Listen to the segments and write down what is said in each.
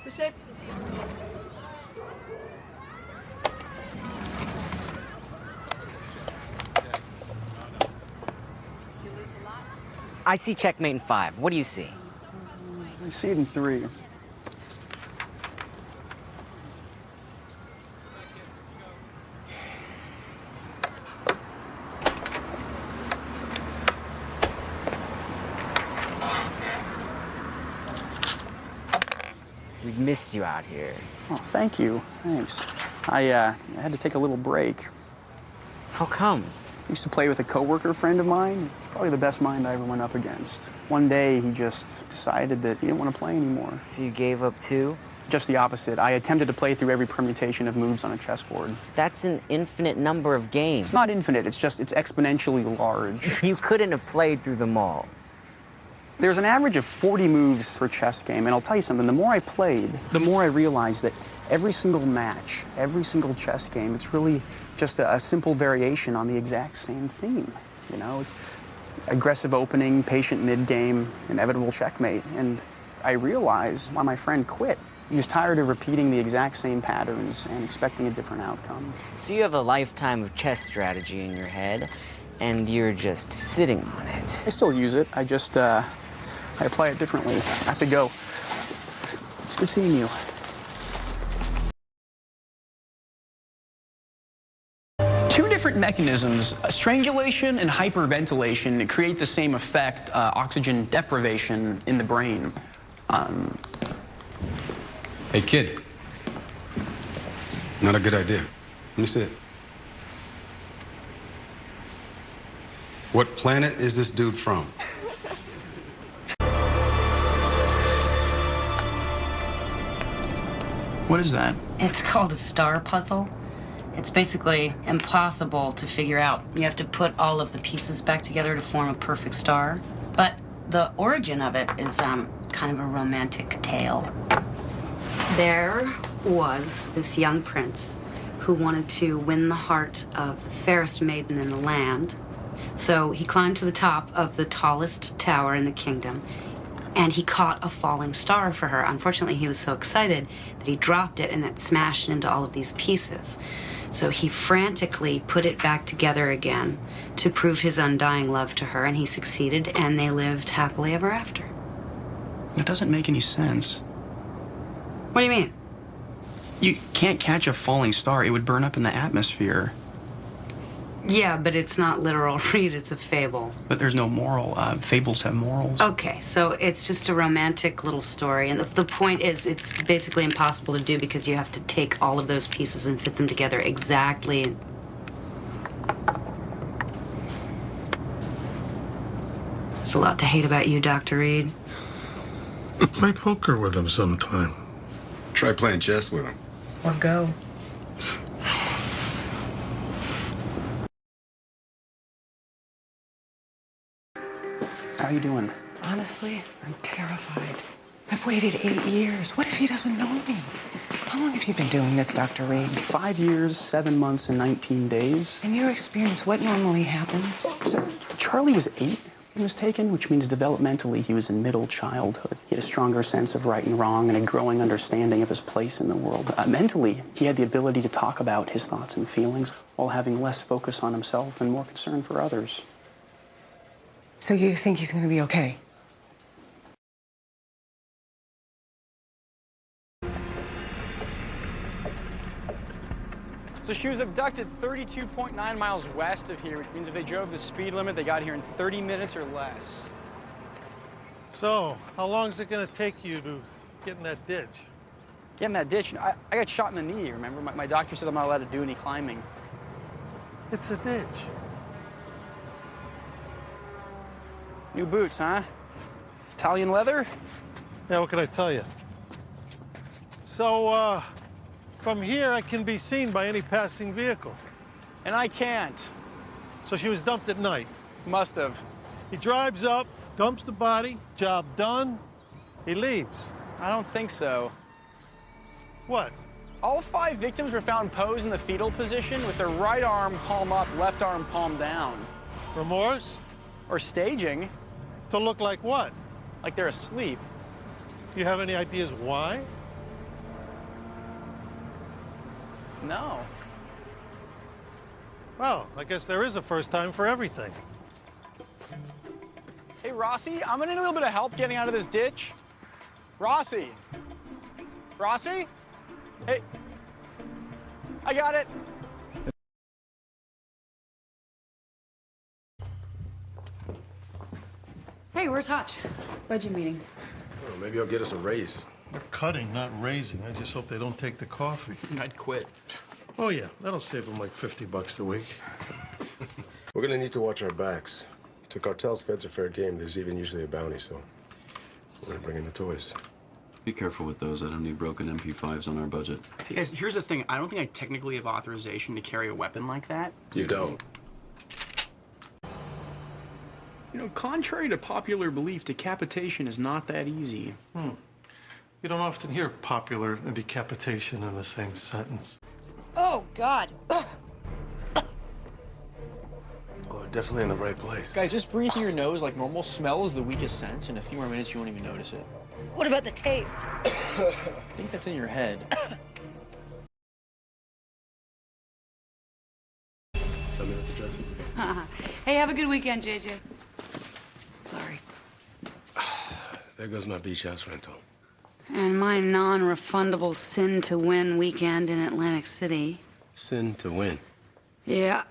safe. I see checkmate in 5. What do you see? I see it in 3. We've missed you out here. Oh, thank you. Thanks. I had to take a little break. How come? I used to play with a coworker friend of mine. It's probably the best mind I ever went up against. One day, he just decided that he didn't want to play anymore. So you gave up too? Just the opposite. I attempted to play through every permutation of moves on a chessboard. That's an infinite number of games. It's not infinite. It's exponentially large. You couldn't have played through them all. There's an average of 40 moves per chess game, and I'll tell you something, the more I played, the more I realized that every single match, every single chess game, it's really just a simple variation on the exact same theme. You know, it's aggressive opening, patient mid-game, inevitable checkmate. And I realized why my friend quit. He was tired of repeating the exact same patterns and expecting a different outcome. So you have a lifetime of chess strategy in your head, and you're just sitting on it. I still use it. I just, I apply it differently. I have to go. It's good seeing you. Two different mechanisms, strangulation and hyperventilation, create the same effect, oxygen deprivation in the brain. Hey, kid. Not a good idea. Let me see it. What planet is this dude from? What is that? It's called a star puzzle. It's basically impossible to figure out. You have to put all of the pieces back together to form a perfect star. But the origin of it is kind of a romantic tale. There was this young prince who wanted to win the heart of the fairest maiden in the land. So he climbed to the top of the tallest tower in the kingdom, and he caught a falling star for her. Unfortunately, he was so excited that he dropped it, and it smashed into all of these pieces. So he frantically put it back together again to prove his undying love to her, and he succeeded, and they lived happily ever after. It doesn't make any sense. What do you mean? You can't catch a falling star. It would burn up in the atmosphere. Yeah, but it's not literal, Reid. It's a fable. But there's no moral. Fables have morals. Okay, so it's just a romantic little story. And the point is, it's basically impossible to do because you have to take all of those pieces and fit them together exactly. There's a lot to hate about you, Dr. Reid. Play poker with him sometime. Try playing chess with him. Or go. How are you doing? Honestly, I'm terrified. I've waited 8 years. What if he doesn't know me? How long have you been doing this, Dr. Reid? 5 years, 7 months, and 19 days. In your experience, what normally happens? So, Charlie was 8 when he was taken, which means developmentally he was in middle childhood. He had a stronger sense of right and wrong and a growing understanding of his place in the world. Mentally, he had the ability to talk about his thoughts and feelings while having less focus on himself and more concern for others. So you think he's going to be okay? So she was abducted 32.9 miles west of here, which means if they drove the speed limit, they got here in 30 minutes or less. So, how long is it going to take you to get in that ditch? Get in that ditch. I got shot in the knee, remember? My doctor says I'm not allowed to do any climbing. It's a ditch. New boots, huh? Italian leather? Yeah, what can I tell you? So, from here, I can be seen by any passing vehicle. And I can't. So she was dumped at night. Must have. He drives up, dumps the body, job done, he leaves. I don't think so. What? All 5 victims were found posed in the fetal position with their right arm palm up, left arm palm down. Remorse? Or staging. To look like what? Like they're asleep. Do you have any ideas why? No. Well, I guess there is a first time for everything. Hey, Rossi, I'm gonna need a little bit of help getting out of this ditch. Rossi? Rossi? Hey. I got it. Hey, where's Hotch? Budget meeting. Well, maybe I'll get us a raise. They're cutting, not raising. I just hope they don't take the coffee. I'd quit. Oh, yeah, that'll save them like 50 bucks a week. We're gonna need to watch our backs. To cartels, feds are fair game. There's even usually a bounty, so we're gonna bring in the toys. Be careful with those. I don't need broken MP5s on our budget. Hey, guys, here's the thing. I don't think I technically have authorization to carry a weapon like that. You don't. You know, contrary to popular belief, decapitation is not that easy. You don't often hear popular and decapitation in the same sentence. Oh, God. Oh, definitely in the right place. Guys, just breathe through your nose like normal. Smell is the weakest sense. In a few more minutes, you won't even notice it. What about the taste? I think that's in your head. Tell me what the dress is. Hey, have a good weekend, JJ. Sorry. There goes my beach house rental. And my non-refundable sin-to-win weekend in Atlantic City. Sin to win. Yeah.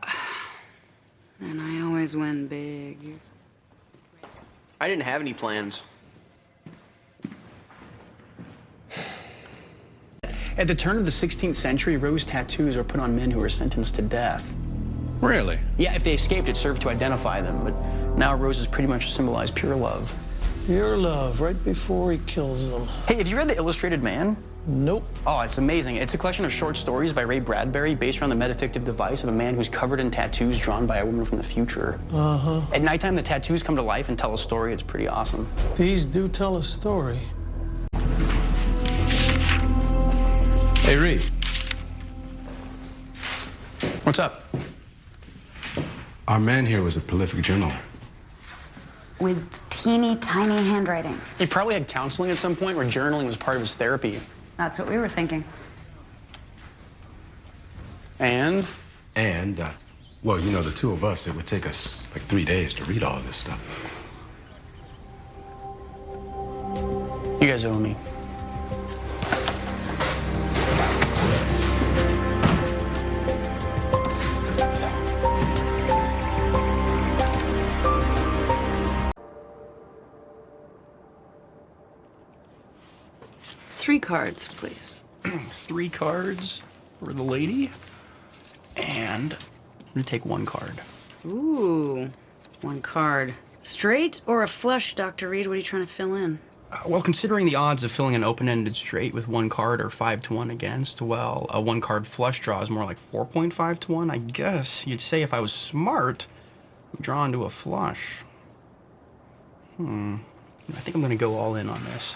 And I always win big. I didn't have any plans. At the turn of the 16th century, rose tattoos were put on men who were sentenced to death. Really? Yeah, if they escaped, it served to identify them, but now roses pretty much symbolize pure love. Your love, right before he kills them. Hey, have you read The Illustrated Man? Nope. Oh, it's amazing. It's a collection of short stories by Ray Bradbury based around the metafictive device of a man who's covered in tattoos drawn by a woman from the future. Uh-huh. At nighttime, the tattoos come to life and tell a story. It's pretty awesome. These do tell a story. Hey, Reid. What's up? Our man here was a prolific journaler. With teeny tiny handwriting. He probably had counseling at some point where journaling was part of his therapy. That's what we were thinking. And? And, well, you know, the two of us, it would take us like 3 days to read all of this stuff. You guys owe me. Three cards, please. 3 cards for the lady. And I'm gonna take 1 card. Ooh, 1 card. Straight or a flush, Dr. Reid? What are you trying to fill in? Well, considering the odds of filling an open-ended straight with 1 card are 5 to 1 against, well, a 1 card flush draw is more like 4.5 to 1. I guess you'd say if I was smart, I'm drawn to a flush. I think I'm gonna go all in on this.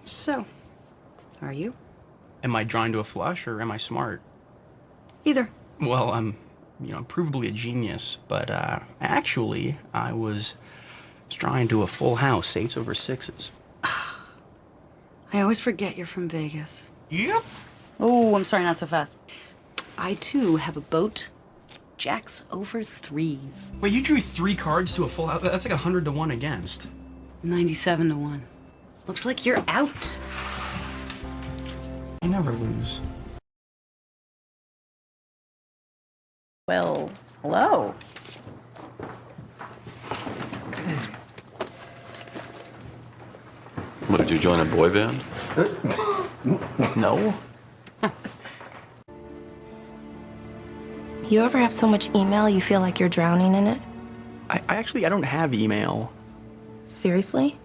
So, are you? Am I drawn to a flush or am I smart? Either. Well, I'm, provably a genius, but actually, I was drawing to a full house, 8s over 6s. I always forget you're from Vegas. Yep. Oh, I'm sorry, not so fast. I, too, have a boat. Jacks over 3s. Wait, you drew 3 cards to a full house? That's like 100 to 1 against. 97 to 1. Looks like you're out. I never lose. Well, hello. What, did you join a boy band? No. You ever have so much email you feel like you're drowning in it? I don't have email. Seriously?